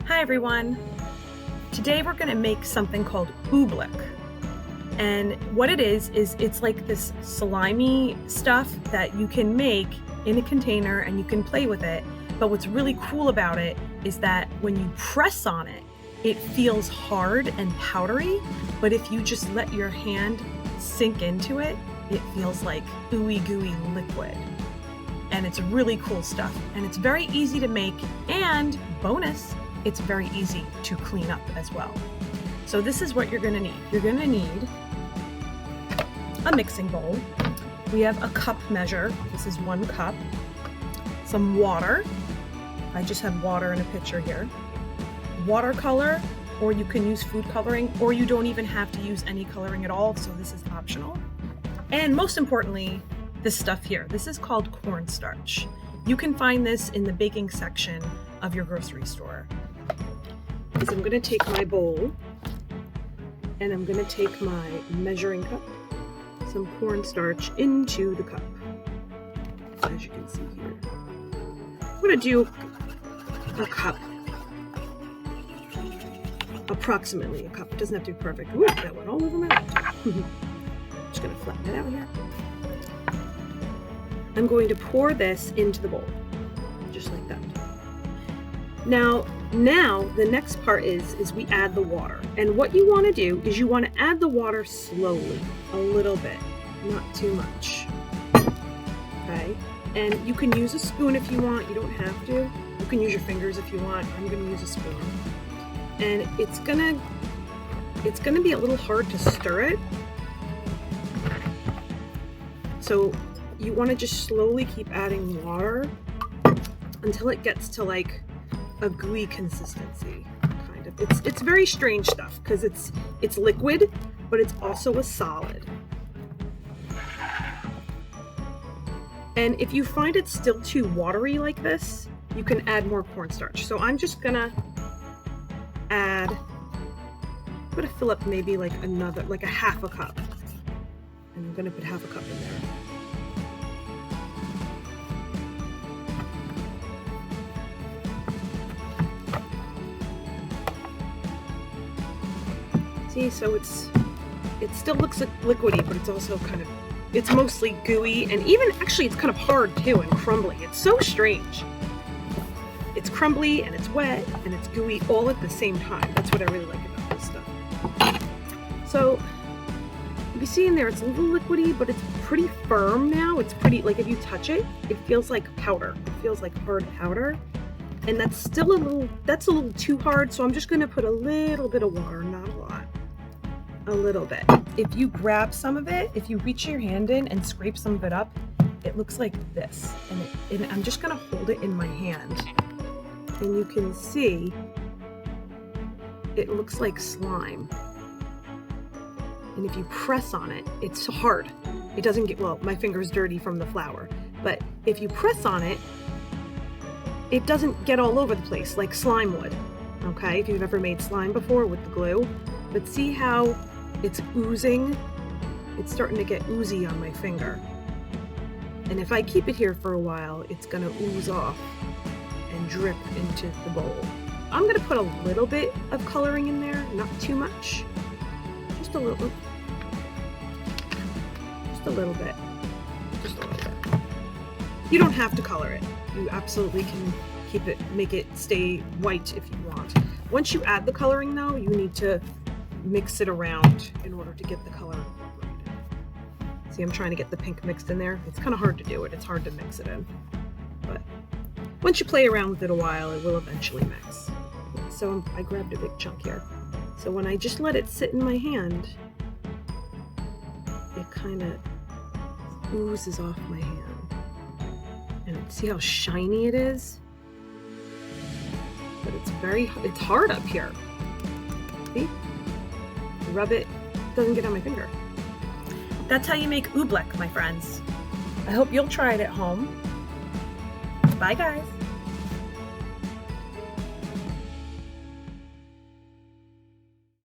Hi everyone! Today we're going to make something called Oobleck. And what it is it's like this slimy stuff that you can make in a container and you can play with it. But what's really cool about it is that when you press on it, it feels hard and powdery. But if you just let your hand sink into it, it feels like ooey gooey liquid. And it's really cool stuff. And it's very easy to make, and bonus, it's very easy to clean up as well. So this is what you're gonna need. You're gonna need a mixing bowl. We have a cup measure. This is 1 cup. Some water. I just have water in a pitcher here. Watercolor, or you can use food coloring, or you don't even have to use any coloring at all, so this is optional. And most importantly, this stuff here. This is called cornstarch. You can find this in the baking section of your grocery store. So I'm going to take my bowl and I'm going to take my measuring cup, some cornstarch into the cup, as you can see here. I'm going to do a cup, approximately a cup. It doesn't have to be perfect. Ooh, that went all over my laptop. Just going to flatten it out here. I'm going to pour this into the bowl, just like that. Now the next part is we add the water. And what you want to do is you want to add the water slowly, a little bit, not too much. Okay? And you can use a spoon if you want, you don't have to. You can use your fingers if you want. I'm going to use a spoon. And it's gonna be a little hard to stir it. So you want to just slowly keep adding water until it gets to like a gooey consistency, kind of. It's very strange stuff because it's liquid, but it's also a solid. And if you find it still too watery like this, you can add more cornstarch. So I'm just gonna I'm gonna fill up maybe like a half a cup. And I'm gonna put half a cup in there. See, so it still looks liquidy, but it's also it's mostly gooey, and even actually it's kind of hard too and crumbly. It's so strange. It's crumbly and it's wet and it's gooey all at the same time. That's what I really like about this stuff. So you see in there, it's a little liquidy, but it's pretty firm now. It's pretty, like if you touch it, it feels like powder. It feels like hard powder. And that's a little too hard, so I'm just gonna put a little bit of water, not a lot. A little bit. If you grab some of it, if you reach your hand in and scrape some of it up, it looks like this. And I'm just gonna hold it in my hand. And you can see it looks like slime. And if you press on it, it's hard. It doesn't get, well, my finger's dirty from the flour, but if you press on it, it doesn't get all over the place like slime would. Okay, if you've ever made slime before with the glue. But see how it's oozing? It's starting to get oozy on my finger. And if I keep it here for a while, it's gonna ooze off and drip into the bowl. I'm gonna put a little bit of coloring in there, not too much. Just a little. Just a little bit. Just a little bit. You don't have to color it. You absolutely can make it stay white if you want. Once you add the coloring though, you need to mix it around in order to get the color incorporated. See, I'm trying to get the pink mixed in there. It's kind of hard to do it. It's hard to mix it in. But once you play around with it a while, it will eventually mix. So I grabbed a big chunk here. So when I just let it sit in my hand, it kind of oozes off my hand. And see how shiny it is? But it's hard up here. See? Rub it doesn't get on my finger. That's how you make Oobleck, my friends. I hope you'll try it at home. Bye guys.